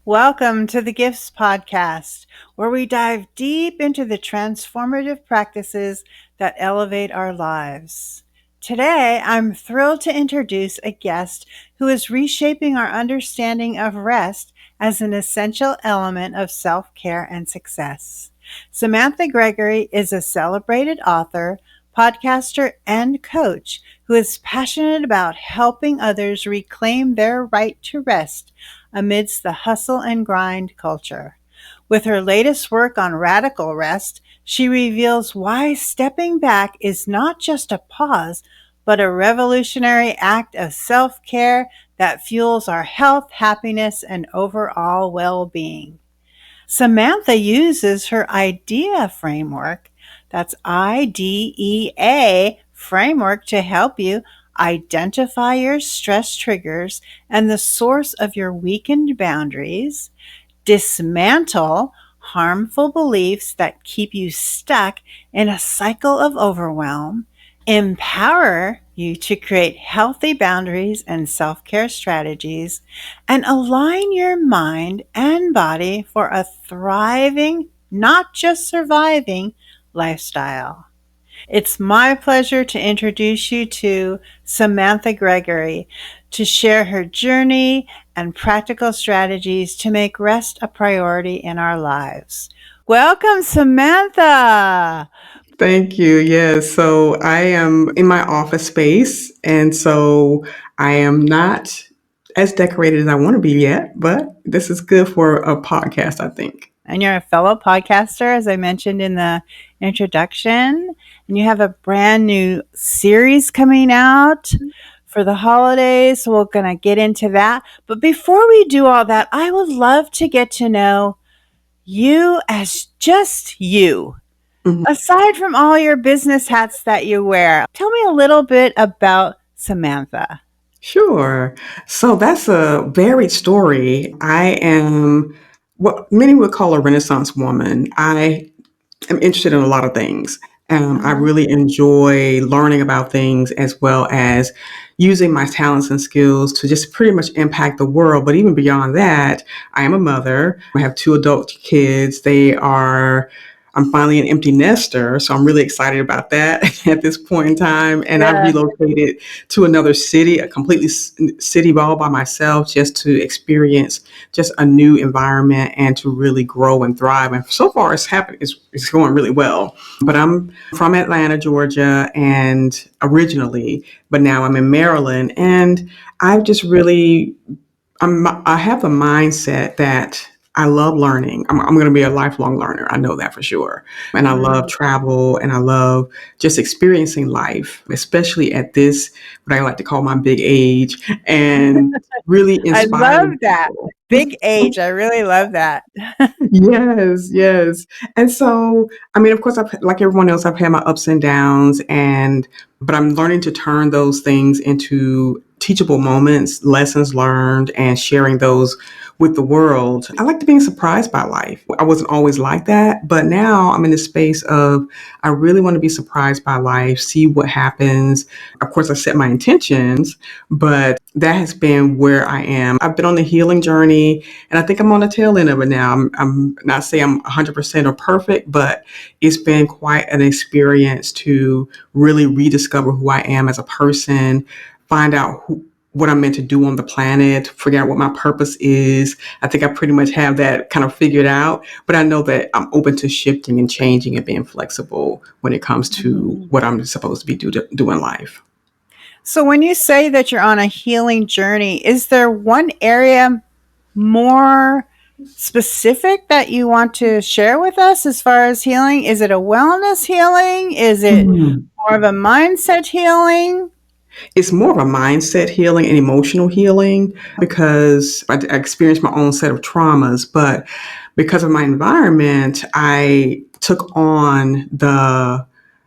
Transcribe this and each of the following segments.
Welcome to the Gifts Podcast, where we dive deep into the transformative practices that elevate our lives. Today, I'm thrilled to introduce a guest who is reshaping our understanding of rest as an essential element of self care and success. Samantha Gregory is a celebrated author, podcaster, and coach who is passionate about helping others reclaim their right to rest amidst the hustle and grind culture. With her latest work on radical rest, she reveals why stepping back is not just a pause, but a revolutionary act of self care that fuels our health, happiness, and overall well being. Samantha uses her IDEA framework, that's IDEA framework, to help you identify your stress triggers and the source of your weakened boundaries, dismantle harmful beliefs that keep you stuck in a cycle of overwhelm, empower you to create healthy boundaries and self care strategies, and align your mind and body for a thriving, not just surviving, lifestyle. It's my pleasure to introduce you to Samantha Gregory to share her journey and practical strategies to make rest a priority in our lives. Welcome, Samantha. Thank you. Yes. So I am in my office space. And so I am not as decorated as I want to be yet, but this is good for a podcast, I think. And you're a fellow podcaster, as I mentioned in the introduction. And you have a brand new series coming out for the holidays. So we're going to get into that. But before we do all that, I would love to get to know you as just you. Mhm. Aside from all your business hats that you wear, tell me a little bit about Samantha. Sure. So that's a varied story. I am what many would call a Renaissance woman. I'm interested in a lot of things. I Uh-huh. really enjoy learning about things as well as using my talents and skills to just pretty much impact the world. But even beyond that, I am a mother. I have two adult kids. I'm finally an empty nester, so I'm really excited about that at this point in time. And I've Yeah. relocated to another city, a completely city all by myself, just to experience just a new environment and to really grow and thrive. And so far, it's going really well. But I'm from Atlanta, Georgia, and originally, but now I'm in Maryland, and I've just really I have the mindset that I love learning. I'm going to be a lifelong learner. I know that for sure. And I love travel and I love just experiencing life, especially at this, what I like to call my big age, and really I love inspiring that. people. Big age. I really love that. Yes, yes. And so, I mean, of course, like everyone else, I've had my ups and downs, but I'm learning to turn those things into teachable moments, lessons learned, and sharing those with the world. I like to being surprised by life. I wasn't always like that, but now I'm in the space of I really want to be surprised by life, see what happens. Of course, I set my intentions, but that has been where I am. I've been on the healing journey and I think I'm on the tail end of it now. I'm not saying I'm 100% or perfect, but it's been quite an experience to really rediscover who I am as a person, find out what I'm meant to do on the planet, figure out what my purpose is. I think I pretty much have that kind of figured out, but I know that I'm open to shifting and changing and being flexible when it comes to Mhm. what I'm supposed to be doing in life. So, when you say that you're on a healing journey, is there one area more specific that you want to share with us as far as healing? Is it a wellness healing? Is it Mhm. more of a mindset healing? It's more of a mindset healing and emotional healing because I experienced my own set of traumas, but because of my environment, I took on the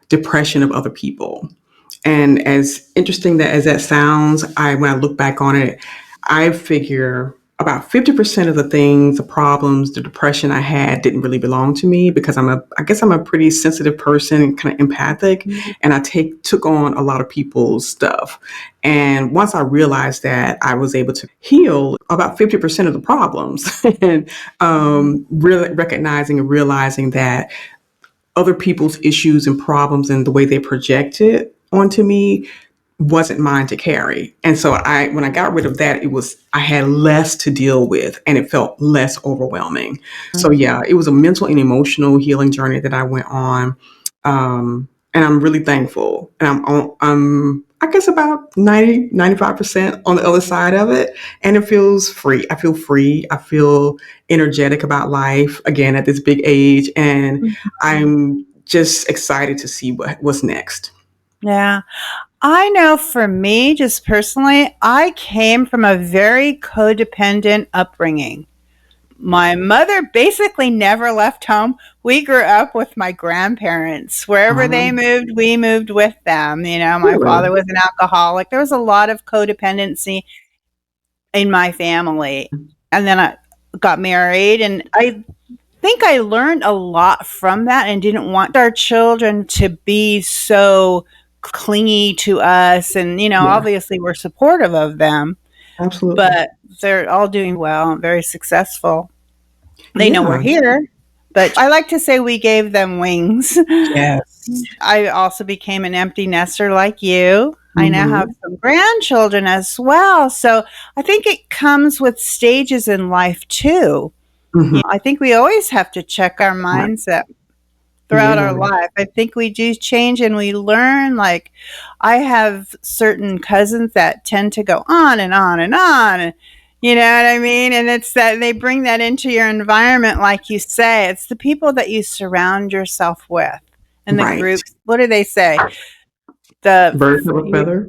depression of other people. And as interesting that as that sounds, when I look back on it, I figure about 50% of the things, the problems, the depression I had didn't really belong to me because I guess I'm a pretty sensitive person and kind of empathic, and I took on a lot of people's stuff. And once I realized that, I was able to heal about 50% of the problems, and really recognizing and realizing that other people's issues and problems and the way they project it onto me wasn't mine to carry. And so when I got rid of that, I had less to deal with and it felt less overwhelming. So yeah, it was a mental and emotional healing journey that I went on. And I'm really thankful. And I guess about 95% on the other side of it. And it feels free. I feel free. I feel energetic about life again at this big age. And I'm just excited to see what's next. Yeah. I know for me, just personally, I came from a very codependent upbringing. My mother basically never left home. We grew up with my grandparents. Wherever they Um, moved, we moved with them. My father really? was an alcoholic. There was a lot of codependency in my family. And then I got married, and I think I learned a lot from that and didn't want our children to be so clingy to us. And, Yeah, obviously we're supportive of them, absolutely. but they're all doing well and very successful. They know we're Yeah. here, but I like to say we gave them wings. Yes. I also became an empty nester like you. I now have Mhm. some grandchildren as well. So I think it comes with stages in life too. Mhm. I think we always have to check our Right. mindset throughout our Yeah. life. I think we do change and we learn. Like, I have certain cousins that tend to go on and on and on. And, you know what I mean? And it's that they bring that into your environment, like you say. It's the people that you surround yourself with and the Right. groups. What do they say? The Birds of a feather.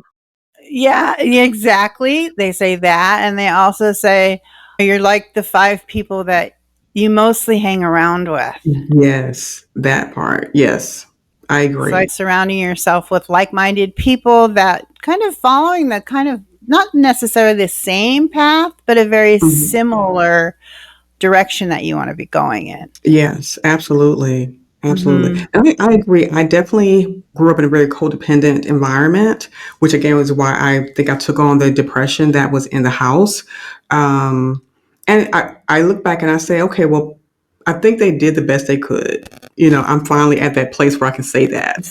Yeah, exactly. They say that. And they also say you're like the five people that you mostly hang around with. Yes, that part. Yes, I So agree. surrounding yourself with like-minded people that kind of following the kind of not necessarily the same path, but a very Mhm. similar direction that you want to be going in. Yes, absolutely. Absolutely. Mhm. And I agree. I definitely grew up in a very codependent environment, which again was why I think I took on the depression that was in the house. Um, and I look back and I say, okay, well, I think they did the best they could. I'm finally at that place where I can say that.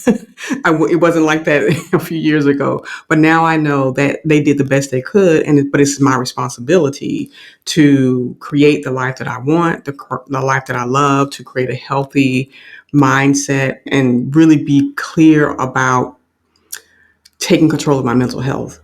It wasn't like that a few years ago, but now I know that they did the best they could, but it's my responsibility to create the life that I want, the life that I love, to create a healthy mindset and really be clear about taking control of my mental health.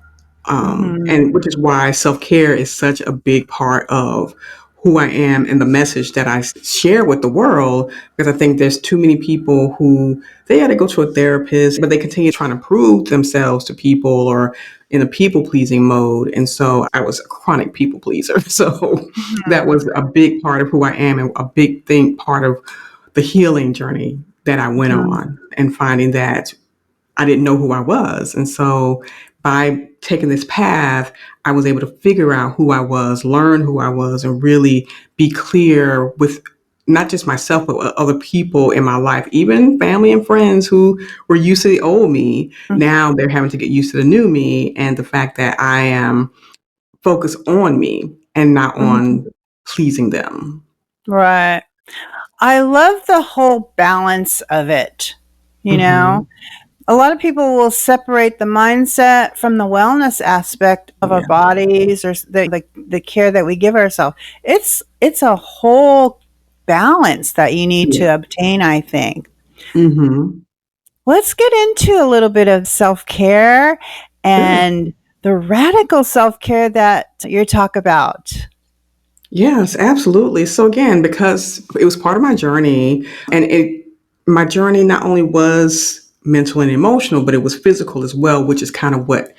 Mhm. And which is why self care is such a big part of who I am and the message that I share with the world. Because I think there's too many people who they got to go to a therapist, but they continue trying to prove themselves to people or in a people pleasing mode. And so I was a chronic people pleaser. So that Mhm. was a big part of who I am and a big thing, part of the healing journey that I went Mhm. on and finding that I didn't know who I was. And so by taking this path, I was able to figure out who I was, learn who I was, and really be clear with not just myself, but with other people in my life, even family and friends who were used to the old me. Now they're having to get used to the new me and the fact that I am focused on me and not Mhm. on pleasing them. Right. I love the whole balance of it, you Hmm. know? A lot of people will separate the mindset from the wellness aspect of our Yeah. bodies or the care that we give ourselves. It's a whole balance that you need Yeah. to obtain, I think. Hmm. Let's get into a little bit of self-care Sure. and the radical self-care that you talk about. Yes, absolutely. So again, because it was part of my journey, and my journey not only was mental and emotional, but it was physical as well, which is kind of what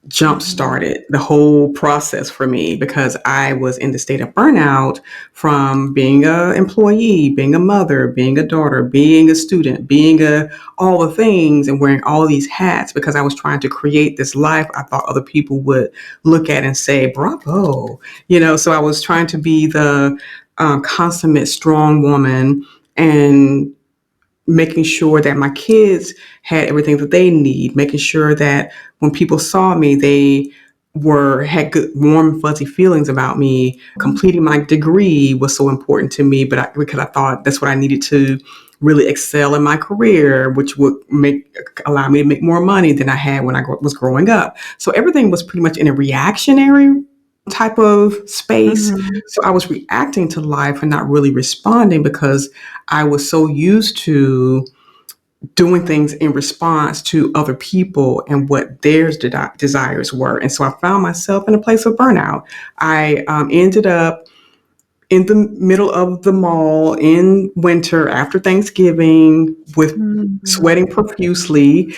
jump Mhm. started the whole process for me because I was in the state of burnout from being a employee, being a mother, being a daughter, being a student, being a all the things and wearing all these hats because I was trying to create this life I thought other people would look at and say, bravo. So I was trying to be the consummate strong woman and making sure that my kids had everything that they need, making sure that when people saw me, they had good, warm, fuzzy feelings about me. Completing my degree was so important to me, because I thought that's what I needed to really excel in my career, which would allow me to make more money than I had when I was growing up. So everything was pretty much in a reactionary type of space. Mhm. So I was reacting to life and not really responding because I was so used to doing things in response to other people and what their desires were. And so I found myself in a place of burnout. I ended up in the middle of the mall in winter after Thanksgiving with Mhm. sweating profusely,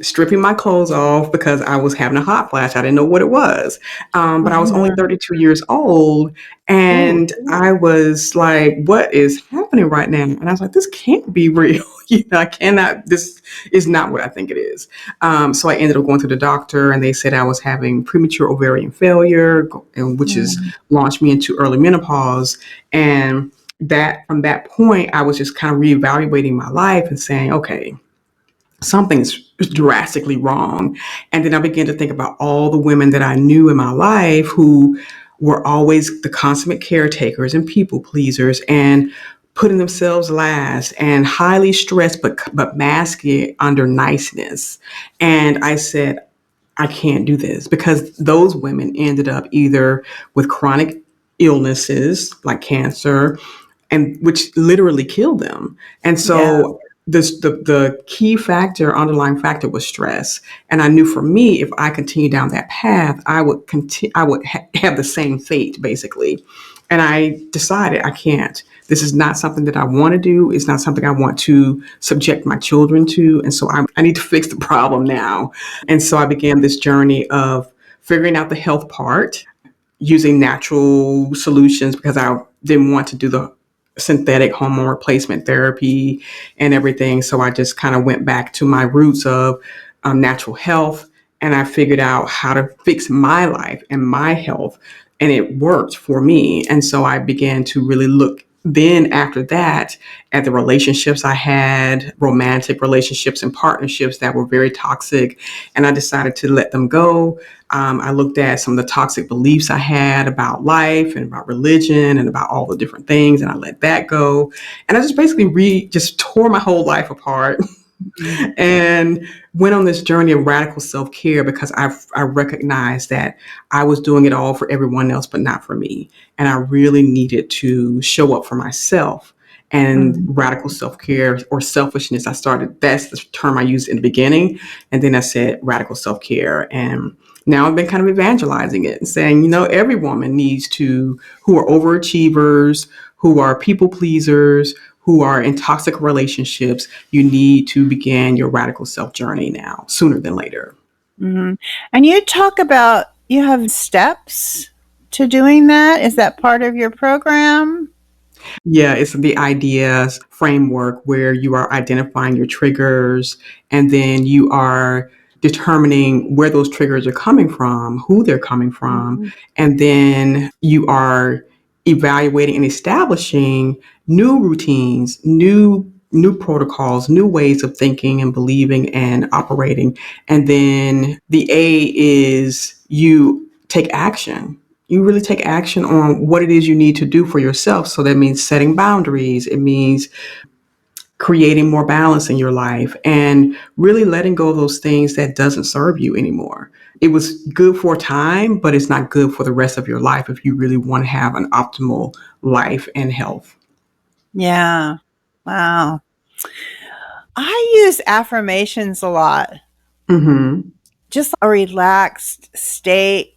stripping my clothes off because I was having a hot flash. I didn't know what it was. But I was only Mhm. 32 years old. Ooh. And I was like, what is happening right now? And I was like, this can't be real. I cannot, this is not what I think it is. So I ended up going to the doctor and they said I was having premature ovarian failure, which is Mm. launched me into early menopause. And that from that point, I was just kind of reevaluating my life and saying, okay, something's drastically wrong. And then I began to think about all the women that I knew in my life who were always the consummate caretakers and people pleasers and putting themselves last and highly stressed but mask it under niceness. And I said, I can't do this because those women ended up either with chronic illnesses like cancer and which literally killed them. And Yeah. so the key factor, underlying factor was stress. And I knew for me, if I continued down that path, I would continue, have the same fate basically. And I decided I can't. This is not something that I want to do. It's not something I want to subject my children to. And so I need to fix the problem now. And so I began this journey of figuring out the health part using natural solutions because I didn't want to do the synthetic hormone replacement therapy and everything. So I just kind of went back to my roots of natural health and I figured out how to fix my life and my health. And it worked for me. And so I began to really look then after that at the relationships I had, romantic relationships and partnerships that were very toxic. And I decided to let them go. I looked at some of the toxic beliefs I had about life and about religion and about all the different things, and I let that go. And I just basically just tore my whole life apart Mhm. and went on this journey of radical self care because I recognized that I was doing it all for everyone else, but not for me. And I really needed to show up for myself. And Mhm. radical self care or selfishness, that's the term I used in the beginning. And then I said radical self care. And now I've been kind of evangelizing it and saying, every woman needs to, who are overachievers, who are people pleasers, who are in toxic relationships, you need to begin your radical self journey now, sooner than later. Mhm. And you talk about you have steps to doing that. Is that part of your program? Yeah, it's the ideas framework where you are identifying your triggers and then you are determining where those triggers are coming from, who they're coming from, Mhm. and then you are evaluating and establishing new routines, new protocols, new ways of thinking and believing and operating. And then the A is you take action, you really take action on what it is you need to do for yourself. So that means setting boundaries. It means creating more balance in your life and really letting go of those things that doesn't serve you anymore. It was good for a time, but it's not good for the rest of your life if you really want to have an optimal life and health. Yeah. Wow. I use affirmations a lot, Mm-hmm. just a relaxed state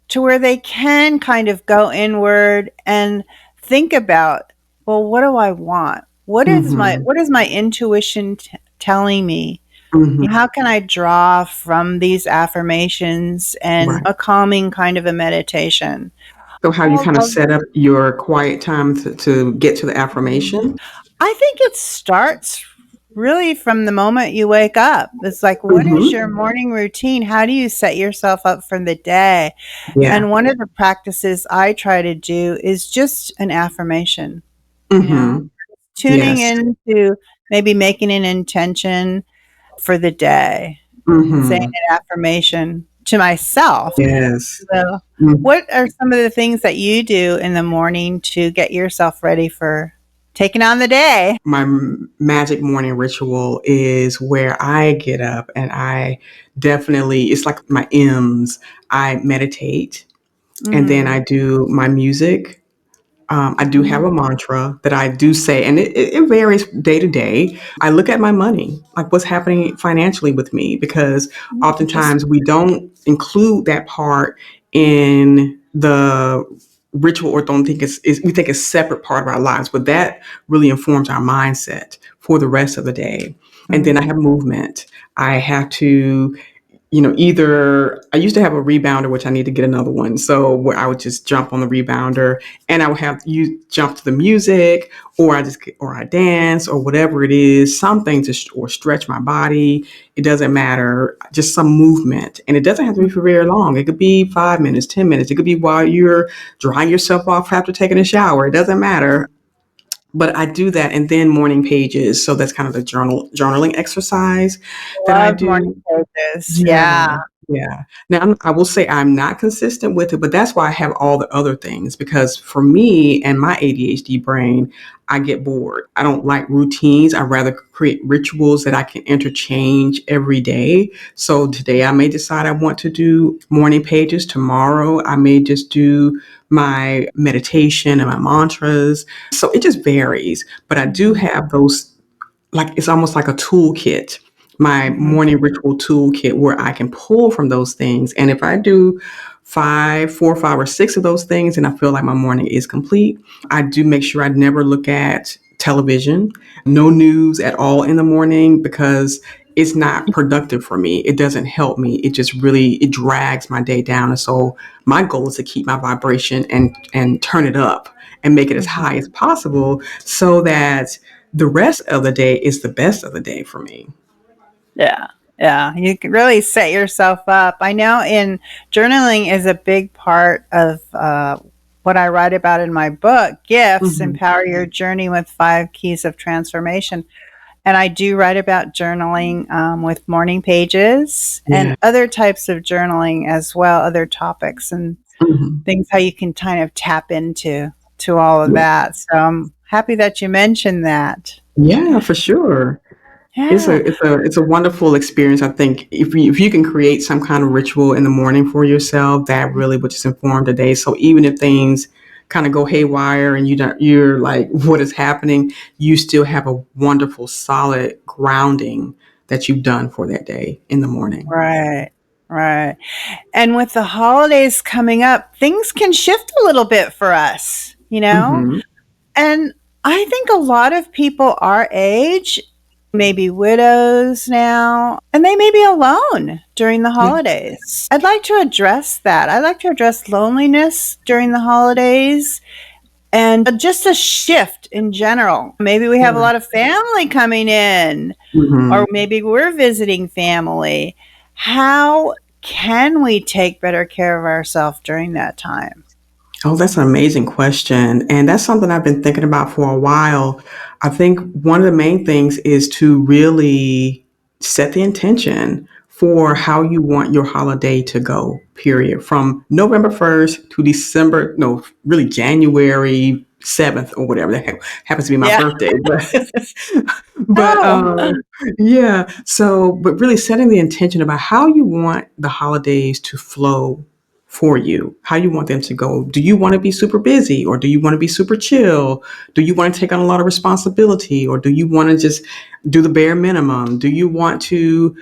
to where they can kind of go inward and think about, well, what do I want? Mm-hmm. What is my intuition telling me? Hmm. How can I draw from these affirmations and Right. a calming kind of a meditation? So how you All kind of of set up your quiet time to get to the affirmation? I think it starts really from the moment you wake up. It's like, what is Hmm. your morning routine? How do you set yourself up for the day? Yeah. And one of the practices I try to do is just an affirmation, you know, Hmm. tuning Yes. into maybe making an intention for the day and saying Hmm. an affirmation to myself. Yes. So, Mm. what are some of the things that you do in the morning to get yourself ready for taking on the day? My magic morning ritual is where I get up and I definitely, it's like my M's. I meditate and then I Mhm. do my music. I do have Mhm. a mantra that I do say, and it varies day to day. I look at my money, like what's happening financially with me, because Interesting. oftentimes we don't include that part in the ritual or don't think we think it's a separate part of our lives, but that really informs our mindset for the rest of the day. And then I have Mhm. movement. I have to, either I used to have a rebounder, which I need to get another one. So where I would just jump on the rebounder and I would have you jump to the music, or or I dance, or whatever it is, something or stretch my body. It doesn't matter, just some movement, and it doesn't have to be for very long. It could be 5 minutes, 10 minutes. It could be while you're drying yourself off after taking a shower. It doesn't matter, but I do that, and then morning pages. So that's kind of the journaling exercise that I Love morning do. pages. Yeah, Yeah. yeah. Now, I will say I'm not consistent with it, but that's why I have all the other things, because for me and my ADHD brain, I get bored. I don't like routines. I rather create rituals that I can interchange every day. So today I may decide I want to do morning pages. Tomorrow I may just do my meditation and my mantras. So it just varies, but I do Mhm. have those, like it's almost like a toolkit, my Mhm. morning ritual toolkit, where I can pull from those things. And if I do four, five, or six of those things, and I feel like my morning is complete, I do make sure I never look at television, no news at all in the morning, because it's not productive for me. It doesn't help me. It just really, it drags my day down. And so my goal is to keep my vibration and turn it up and make it as high as Mhm. possible, so that the rest of the day is the best of the day for me. Yeah. Yeah. You can really set yourself up. I know in journaling is a big part of what I write about in my book, Gifts Hmm. Empower Your Journey with Five Keys of Transformation. And I do write about journaling with morning pages and Yeah. other types of journaling as well, other topics and Hmm. things how you can kind of tap into to all of Yeah. that. So I'm happy that you mentioned that. Yeah, for sure. Yeah. It's a wonderful experience. I think if you can create some kind of ritual in the morning for yourself, that really would just inform the day. So even if things kind of go haywire and you're like, what is happening, you still have a wonderful, solid grounding that you've done for that day in the morning. Right. Right. And with the holidays coming up, things can shift a little bit for us, you know? Hmm. And I think a lot of people our age may be widows now, and they may be alone during the Yeah. holidays. I'd like to address that. I'd like to address loneliness during the holidays and just a shift in general. Maybe we have a Yeah. lot of family coming in, or Hmm. maybe we're visiting family. How can we take better care of ourselves during that time? Oh, that's an amazing question. And that's something I've been thinking about for a while. I think one of the main things is to really set the intention for how you want your holiday to go, period. From November 1st to December, no, really January 7th or whatever. Happens to be my Yeah. birthday. But, but Oh. yeah. So, but really setting the intention about how you want the holidays to flow for you, how you want them to go. Do you want to be super busy, or do you want to be super chill? Do you want to take on a lot of responsibility, or do you want to just do the bare minimum? Do you want to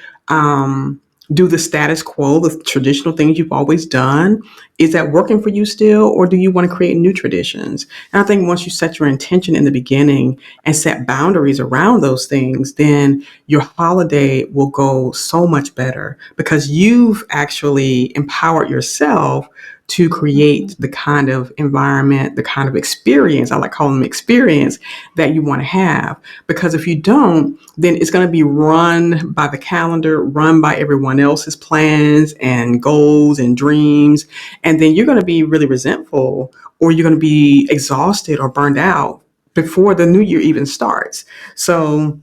do the status quo, the traditional things you've always done. Is that working for you still, or do you want to create new traditions? And I think once you set your intention in the beginning and set boundaries around those things, then your holiday will go so much better because you've actually empowered yourself to create the kind of environment, the kind of experience, I like calling them experience, that you want to have. Because if you don't, then it's going to be run by the calendar, run by everyone else's plans and goals and dreams. And then you're going to be really resentful, or you're going to be exhausted or burned out before the new year even starts. So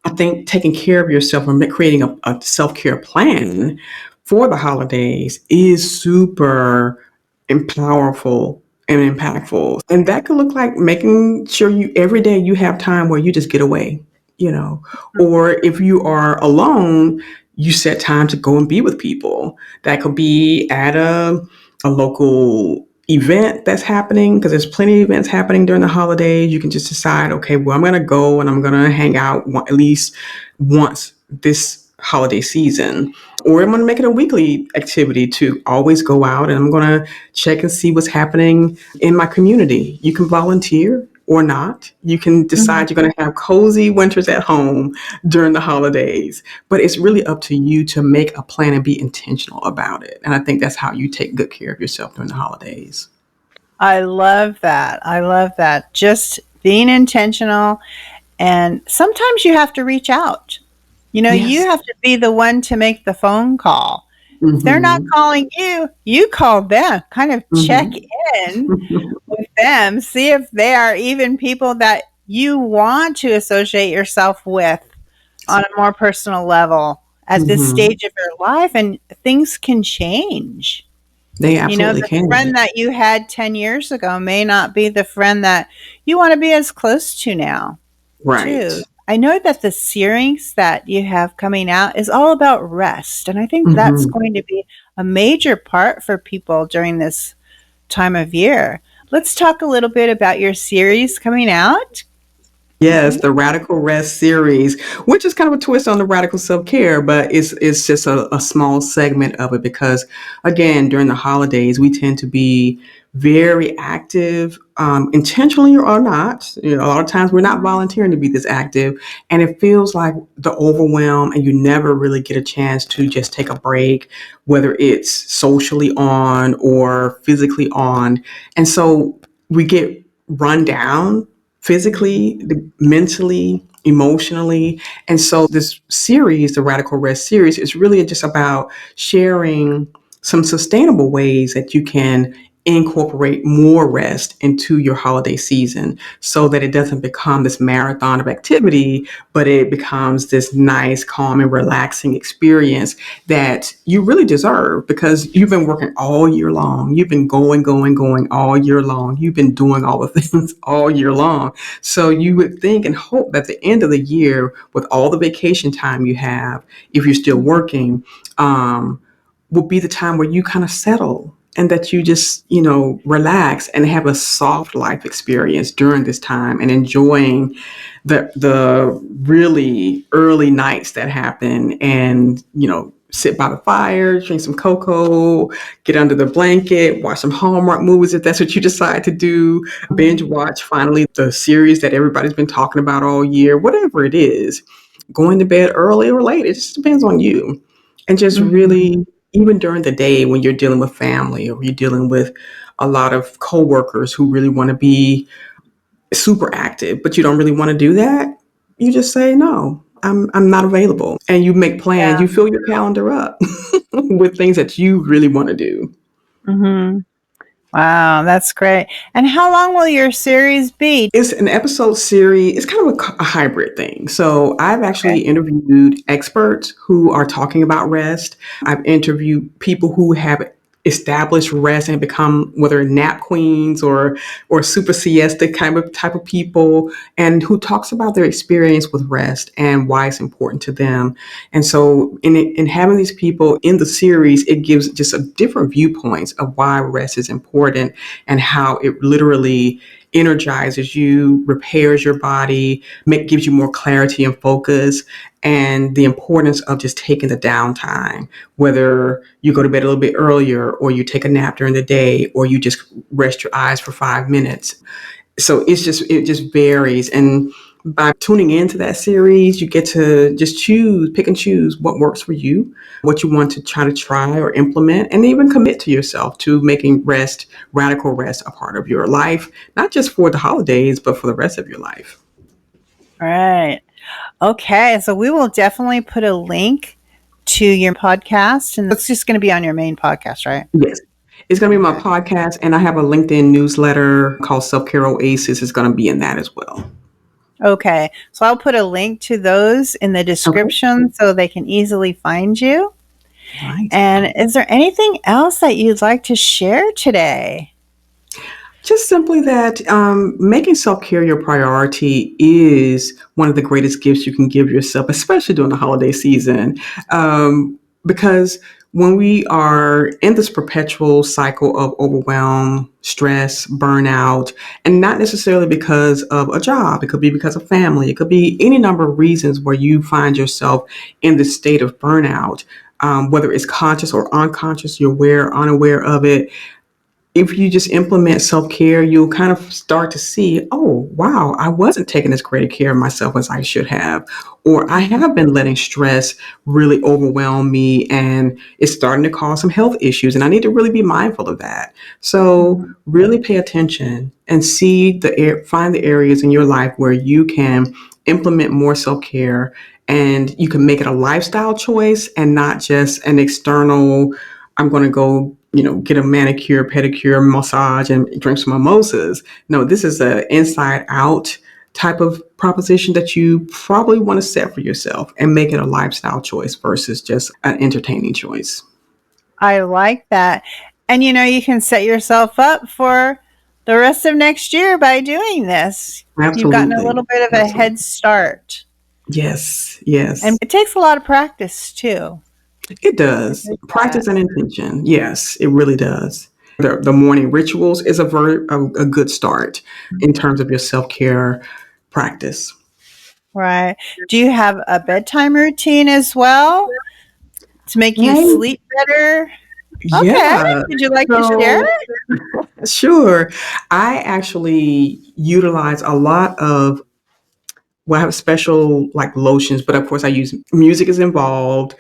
I think taking care of yourself and creating a self care plan for the holidays is super powerful and impactful. And that could look like making sure you every day you have time where you just get away, you know, or if you are alone, you set time to go and be with people. That could be at a local event that's happening, because there's plenty of events happening during the holidays. You can just decide, okay, well, I'm going to go and I'm going to hang out at least once this holiday season, or I'm going to make it a weekly activity to always go out and I'm going to check and see what's happening in my community. You can volunteer or not. You can decide you're going to have cozy winters at home during the holidays, but it's really up to you to make a plan and be intentional about it. And I think that's how you take good care of yourself during the holidays. I love that. I love that. Just being intentional. And sometimes you have to reach out. You Yes. have to be the one to make the phone call. If they're not Mm-hmm. calling you, you call them. Kind of check Mm-hmm. in with them, see if they are even people that you want to associate yourself with on a more personal level at this Mm-hmm. stage of your life. And things can change. They absolutely The can. friend that you had 10 years ago may not be the friend that you want to be as close to now, too. Right. I know that the series that you have coming out is all about rest, and I think that's Mm-hmm. going to be a major part for people during this time of year. Let's talk a little bit about your series coming out. Yes, Mhm. the Radical Rest series, which is kind of a twist on the Radical Self Care, but it's just a small segment of it because, again, during the holidays, we tend to be very active, intentionally or not. A lot of times we're not volunteering to be this active, and it feels like the overwhelm, and you never really get a chance to just take a break, whether it's socially on or physically on. And so we get run down physically, mentally, emotionally. And so this series, the Radical Rest series, is really just about sharing some sustainable ways that you can incorporate more rest into your holiday season so that it doesn't become this marathon of activity, but it becomes this nice, calm, and relaxing experience that you really deserve because you've been working all year long. You've been going all year long. You've been doing all the things all year long. So you would think and hope that the end of the year, with all the vacation time you have, if you're still working, will be the time where you kind of settle and that you just, relax and have a soft life experience during this time and enjoying the really early nights that happen and, sit by the fire, drink some cocoa, get under the blanket, watch some Hallmark movies if that's what you decide to do, binge watch finally the series that everybody's been talking about all year, whatever it is, going to bed early or late. It just depends on you. And just Mhm. really, even during the day when you're dealing with family or you're dealing with a lot of coworkers who really want to be super active, but you don't really want to do that, you just say, no, I'm not available. And you make plans, Yeah. you fill your calendar up with things that you really want to do. Mhm. Wow, that's great. And how long will your series be? It's an episode series. It's kind of a hybrid thing. So I've actually Okay. interviewed experts who are talking about rest. I've interviewed people who have established rest and become whether nap queens or super siesta kind of type of people, and who talks about their experience with rest and why it's important to them. And so in having these people in the series, it gives just a different viewpoints of why rest is important and how it literally energizes you, repairs your body, gives you more clarity and focus, and the importance of just taking the downtime, whether you go to bed a little bit earlier or you take a nap during the day or you just rest your eyes for 5 minutes. So it just varies. And by tuning into that series, you get to just pick and choose what works for you, what you want to try or implement, and even commit to yourself to making radical rest, a part of your life, not just for the holidays, but for the rest of your life. Right. Okay. So we will definitely put a link to your podcast, and it's just going to be on your main podcast, right? Yes. It's going to be my Okay. podcast, and I have a LinkedIn newsletter called Self Care Oasis. It's going to be in that as well. Okay. So I'll put a link to those in the Okay. description so they can easily find you. Right. And is there anything else that you'd like to share today? Just simply that making self care your priority is one of the greatest gifts you can give yourself, especially during the holiday season. Because when we are in this perpetual cycle of overwhelm, stress, burnout, and not necessarily because of a job, it could be because of family, it could be any number of reasons where you find yourself in this state of burnout, whether it's conscious or unconscious, you're unaware of it. If you just implement self-care, you'll kind of start to see, oh, wow, I wasn't taking as great care of myself as I should have. Or I Mhm. have been letting stress really overwhelm me and it's starting to cause some health issues. And I need to really be mindful of that. So Mhm. really pay attention and find the areas in your life where you can implement more self-care and you can make it a lifestyle choice and not just an external, I'm going to go, get a manicure, pedicure, massage, and drink some mimosas. No, this is an inside out type of proposition that you probably want to set for yourself and make it a lifestyle choice versus just an entertaining choice. I like that. And you can set yourself up for the rest of next year by doing this. You've gotten a Absolutely. little bit of a head Absolutely. start. Yes. And Yes. it takes a lot of practice too. It It does. really Practice and does. intention. Yes, it really does. The morning rituals is a good start in terms of your self care practice. Right. Do you have a bedtime routine as well to make you Right. sleep better? Okay. Yeah. Would you like to share? So, sure. I actually utilize a lot of, well, I have special like lotions, but of course I use music is involved.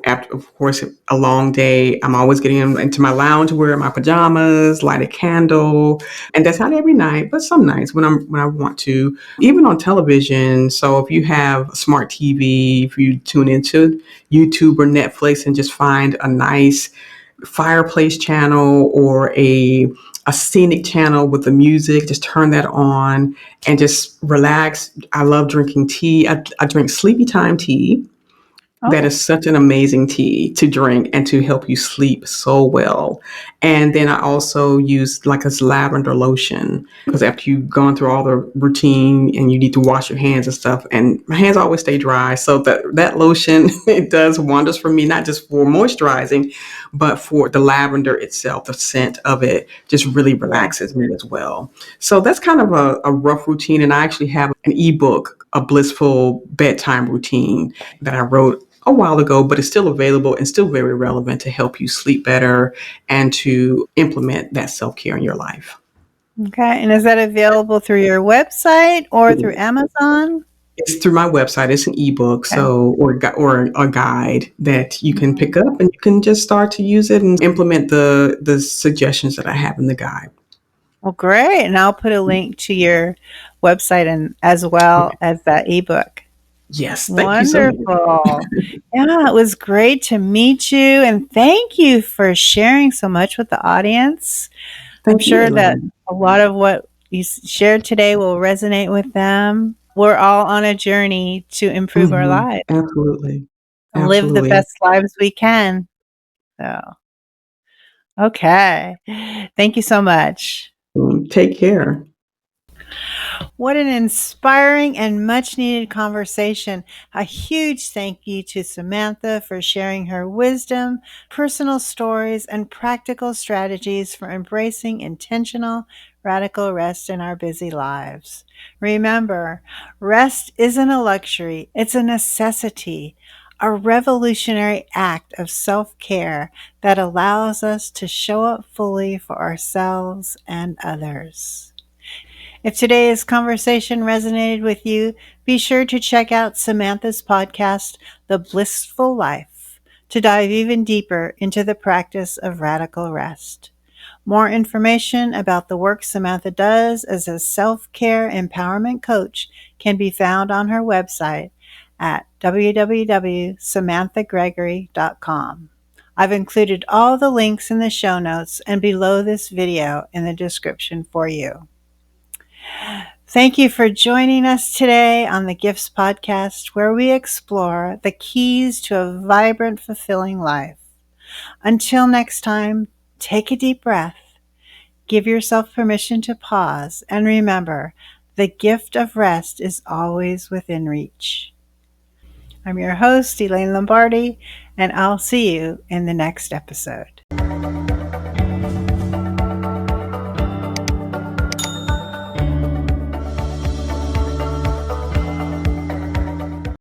After, of course, a long day. I'm always getting into my lounge wear, my pajamas, light a candle, and that's not every night, but some nights when I want to. Even on television. So if you have a smart TV, if you tune into YouTube or Netflix and just find a nice fireplace channel or a scenic channel with the music, just turn that on and just relax. I love drinking tea. I drink sleepy time tea. That Oh, is such an amazing tea to drink and to help you sleep so well. And then I also use like this lavender lotion because after you've gone through all the routine and you need to wash your hands and stuff, and my hands always stay dry. So that lotion, it does wonders for me, not just for moisturizing, but for the lavender itself, the scent of it just really yeah. relaxes me as well. So that's kind of a rough routine. And I actually have an ebook, a blissful bedtime routine that I wrote a while ago, but it's still available and still very relevant to help you sleep better and to implement that self care in your life. Okay. And is that available through your website or through Amazon? It's through my website. It's an ebook, Okay. so or a guide that you can Mhm. pick up and you can just start to use it and implement the suggestions that I have in the guide. Well, great. And I'll put a link to your website and as well Okay. as that ebook. Yes, thank you so much. Wonderful. Yeah, it was great to meet you. And thank you for sharing so much with the audience. I'm Thank you, sure that Elaine. a lot of what you shared today will resonate with them. We're all on a journey to improve our lives Absolutely, and live the absolutely. best lives we can. So, okay. Thank you so much. Take care. What an inspiring and much needed conversation. A huge thank you to Samantha for sharing her wisdom, personal stories, and practical strategies for embracing intentional radical rest in our busy lives. Remember, rest isn't a luxury, it's a necessity, a revolutionary act of self care that allows us to show up fully for ourselves and others. If today's conversation resonated with you, be sure to check out Samantha's podcast, The Blissful Life, to dive even deeper into the practice of radical rest. More information about the work Samantha does as a self care empowerment coach can be found on her website at www.samanthagregory.com. I've included all the links in the show notes and below this video in the description for you. Thank you for joining us today on the Gifts Podcast, where we explore the keys to a vibrant, fulfilling life. Until next time, take a deep breath, give yourself permission to pause, and remember, the gift of rest is always within reach. I'm your host, Elaine Lombardi, and I'll see you in the next episode.